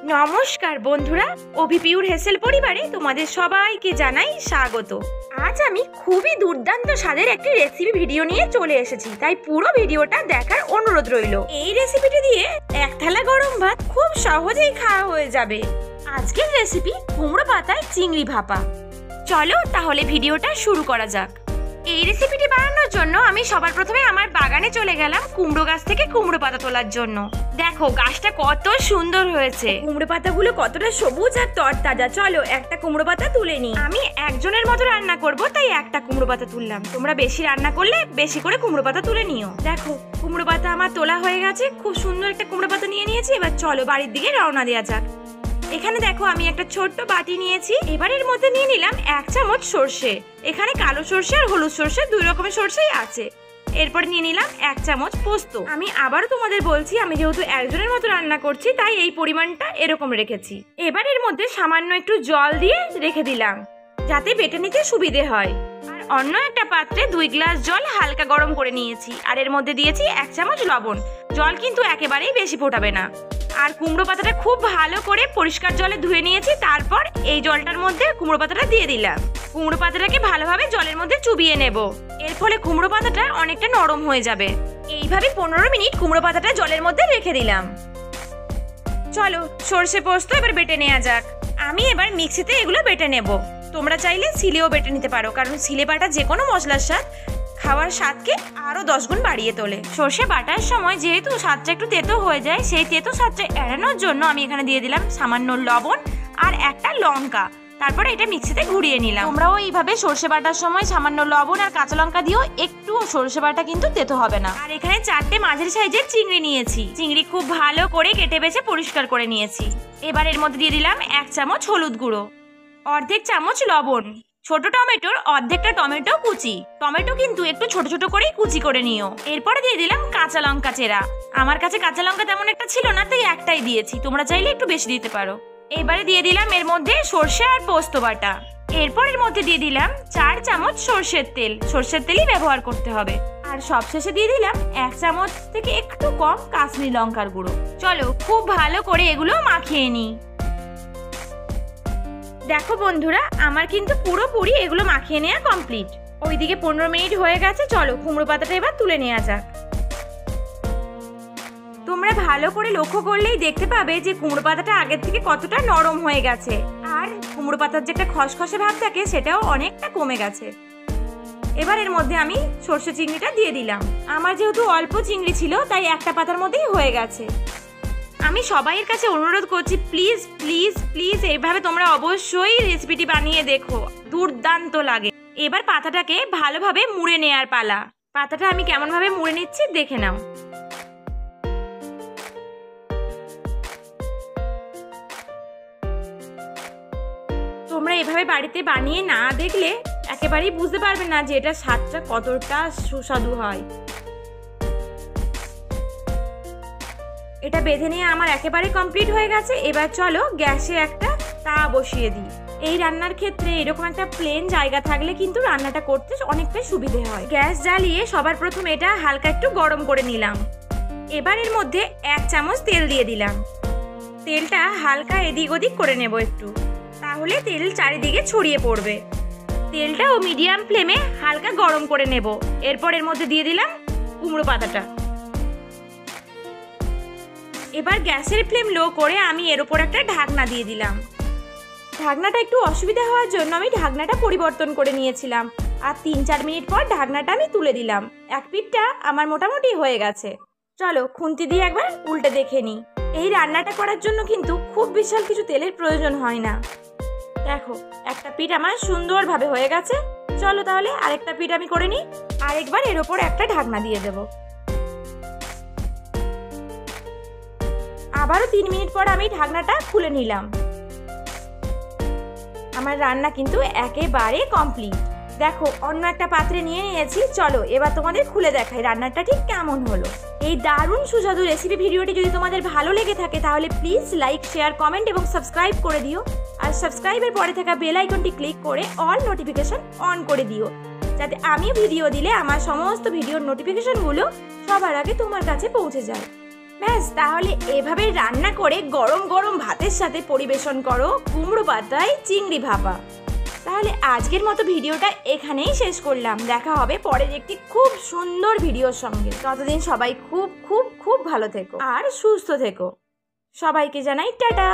নমস্কার বন্ধুরা, অভিপিউর হেসেল পরিবারে তোমাদের সবাইকে জানাই স্বাগত। আজ আমি খুবই দুর্দান্ত স্বাদের একটি রেসিপি ভিডিও নিয়ে চলে এসেছি, তাই পুরো ভিডিওটা দেখার অনুরোধ রইল। এই রেসিপিটি দিয়ে এক থালা গরম ভাত খুব সহজেই খাওয়া হয়ে যাবে। আজকের রেসিপি কুমড়ো পাতায় চিংড়ি ভাপা। চলো তাহলে ভিডিওটা শুরু করা যাক। এই রেসিপিটি বানানোর জন্য আমি সবার প্রথমে আমার বাগানে চলে গেলাম কুমড়ো গাছ থেকে কুমড়ো পাতা তোলার জন্য। দেখো গাছটা কত সুন্দর হয়েছে, কুমড়ো পাতাগুলো কতটা সবুজ আর তরতাজা। চলো একটা কুমড়ো পাতা তুলে নিই। আমি একজনের মতো রান্না করব, তাই একটা কুমড়ো পাতা তুললাম। তোমরা বেশি রান্না করলে বেশি করে কুমড়ো পাতা তুলে নিও। দেখো কুমড়ো পাতা আমার তোলা হয়ে গেছে, খুব সুন্দর একটা কুমড়ো পাতা নিয়ে নিয়েছি। এবার চলো বাড়ির দিকে রওনা দেওয়া যাক। এখানে দেখো আমি একটা ছোট্ট বাটি নিয়েছি। এবার এর মধ্যে নিয়ে নিলাম 1 চামচ সর্ষে। এখানে কালো সর্ষে আর হলুদ সর্ষে দুই রকমের সর্ষেই আছে। এরপরে নিয়ে নিলাম 1 চামচ পোস্ত। আমি আবারও তোমাদের বলছি, আমি যেহেতু একজনের মতো রান্না করছি তাই এই পরিমাণটা এরকম রেখেছি। এবার এর মধ্যে সামান্য একটু জল দিয়ে রেখে দিলাম যাতে বেটে নিতে সুবিধে হয়। আর অন্য একটা পাত্রে 2 গ্লাস জল হালকা গরম করে নিয়েছি। আর এর মধ্যে দিয়েছি 1 চামচ লবণ। জল কিন্তু একেবারেই বেশি ফোটাবে না। আর কুমড়ো পাতাটা খুব ভালো করে পরিষ্কার জলে ধুয়ে নিয়েছি। তারপর এই জলটার মধ্যে কুমড়ো পাতাটা দিয়ে দিলাম। কুমড়ো পাতাটাকে ভালোভাবে জলের মধ্যে চুবিয়ে নেব। এর ফলে কুমড়ো পাতাটা অনেকটা নরম হয়ে যাবে। এইভাবে 15 মিনিট কুমড়ো পাতাটা জলের মধ্যে রেখে দিলাম। চলো সর্ষে পোস্ত এবার বেটে নেওয়া যাক। আমি এবার মিক্সিতে এগুলো বেটে নেব। তোমরা চাইলে সিলেও বেটে নিতে পারো, কারণ সিলে বাটা যে কোনো মশলার স্বাদ খাওয়ার স্বাদকে আরো 10 গুণ বাড়িয়ে তোলে। সর্ষে বাটার সময় যেহেতু স্বাদটা একটু তেতো হয়ে যায়, সেই তেতো স্বাদটা এড়ানোর জন্য আমি এখানে দিয়ে দিলাম সামান্য লবণ আর একটা লঙ্কা। তারপরে এটা মিক্সিতে ঘুরিয়ে নিলাম। তোমরাও এইভাবে সর্ষে বাটার সময় সামান্য লবণ আর কাঁচা লঙ্কা দিও, একটু সর্ষে বাটা কিন্তু তেতো হবে না। আর এখানে 4টে মাঝারি সাইজের চিংড়ি নিয়েছি। চিংড়ি খুব ভালো করে কেটে বেছে পরিষ্কার করে নিয়েছি। এবার এর মধ্যে দিয়ে দিলাম 1 চামচ হলুদ গুঁড়ো, অর্ধেক চামচ লবণ, ছোট টমেটোর অর্ধেকটা টমেটো কুচি। টমেটো কিন্তু একটু ছোট ছোট করেই কুচি করে নিও। এরপরে দিয়ে দিলাম কাঁচা লঙ্কা চেরা। আমার কাছে কাঁচা লঙ্কা তেমন একটা ছিল না, তাই একটাই দিয়েছি। তোমরা চাইলে একটু বেশি দিতে পারো। এবারে দিয়ে দিলাম এর মধ্যে সর্ষে আর পোস্ত বাটা। এরপর এর মধ্যে দিয়ে দিলাম 4 চামচ সর্ষের তেল। সর্ষের তেলই ব্যবহার করতে হবে। আর সবশেষে দিয়ে দিলাম 1 চামচ থেকে একটু কম কাশ্মীরি লঙ্কার গুঁড়ো। চলো খুব ভালো করে এগুলো মাখিয়ে নিই। দেখো বন্ধুরা, আমার কিন্তু পুরোপুরি এগুলো মাখিয়ে নেওয়া কমপ্লিট। ওইদিকে 15 মিনিট হয়ে গেছে। চলো কুমড়ো পাতাটা এবার তুলে নেওয়া যাক। তোমরা ভালো করে লক্ষ্য করলেই দেখতে পাবে যে কুমড়ো পাতাটা আগের থেকে কতটা নরম হয়ে গেছে। আর কুমড়ো পাতার যে একটা খসখসে ভাব থাকে সেটাও অনেকটা কমে গেছে। এবার এর মধ্যে আমি সর্ষে চিংড়িটা দিয়ে দিলাম। আমার যেহেতু অল্প চিংড়ি ছিল তাই একটা পাতার মধ্যেই হয়ে গেছে। আমি সবাইয়ের কাছে অনুরোধ করছি, প্লিজ প্লিজ প্লিজ এইভাবে তোমরা অবশ্যই রেসিপিটি বানিয়ে দেখো, দুর্দান্ত লাগে। এবার পাতাটাকে ভালোভাবে মুড়ে নেওয়ার পালা। পাতাটা আমি কেমন ভাবে মুড়ে নিচ্ছি দেখে নাও। তোমরা এভাবে বাড়িতে বানিয়ে না দেখলে একেবারেই বুঝতে পারবে না যে এটা স্বাদটা কতটা সুস্বাদু হয়। এটা বেঁধে নিয়ে আমার একেবারে কমপ্লিট হয়ে গেছে। এবার চলো গ্যাসে একটা তাওয়া বসিয়ে দিই। এই রান্নার ক্ষেত্রে এরকম একটা প্লেন জায়গা থাকলে কিন্তু রান্নাটা করতে অনেকটা সুবিধে হয়। গ্যাস জ্বালিয়ে সবার প্রথম এটা হালকা একটু গরম করে নিলাম। এবার এর মধ্যে 1 চামচ তেল দিয়ে দিলাম। তেলটা হালকা এদিক ওদিক করে নেব একটু, তাহলে তেল চারিদিকে ছড়িয়ে পড়বে। তেলটাও মিডিয়াম ফ্লেমে হালকা গরম করে নেব। এরপর এর মধ্যে দিয়ে দিলাম কুমড়ো পাতাটা। এবার গ্যাসের ফ্লেম লো করে আমি এর উপর একটা ঢাকনা দিয়ে দিলাম। ঢাকনাটা একটু অসুবিধা হওয়ার জন্য আমি ঢাকনাটা পরিবর্তন করে নিয়েছিলাম। আর 3-4 মিনিট পর ঢাকনাটা আমি তুলে দিলাম। এক পিঠটা আমার মোটামুটি হয়ে গেছে। চলো খুন্তি দিয়ে একবার উল্টে দেখে নিই। এই রান্নাটা করার জন্য কিন্তু খুব বিশাল কিছু তেলের প্রয়োজন হয় না। দেখো একটা পিঠ আমার সুন্দরভাবে হয়ে গেছে। চলো তাহলে আরেকটা পিঠ আমি করে নিই। আরেকবার এর উপর একটা ঢাকনা দিয়ে দেবো। আবারও 3 মিনিট পর আমি ঢাকনাটা খুলে নিলাম। আমার রান্না কিন্তু একেবারে কমপ্লিট। দেখো অন্য একটা পাত্রে নিয়ে নিয়েছি। চলো এবার তোমাদের খুলে দেখাই রান্নাটা ঠিক কেমন হলো। এই দারুণ সুস্বাদু রেসিপি ভিডিওটি যদি তোমাদের ভালো লেগে থাকে তাহলে প্লিজ লাইক, শেয়ার, কমেন্ট এবং সাবস্ক্রাইব করে দিও। আর সাবস্ক্রাইবের পরে থাকা বেল আইকনটি ক্লিক করে অল নোটিফিকেশন অন করে দিও, যাতে আমি ভিডিও দিলে আমার সমস্ত ভিডিওর নোটিফিকেশনগুলো সবার আগে তোমার কাছে পৌঁছে যায়। ব্যাস, তাহলে এভাবে রান্না করে গরম গরম ভাতের সাথে পরিবেশন করো কুমড়ো পাতায় চিংড়ি ভাপা। তাহলে আজকের মতো ভিডিওটা এখানেই শেষ করলাম। দেখা হবে পরের একটি খুব সুন্দর ভিডিওর সঙ্গে। ততদিন সবাই খুব খুব খুব ভালো থেকো আর সুস্থ থেকো। সবাইকে জানাই টাটা।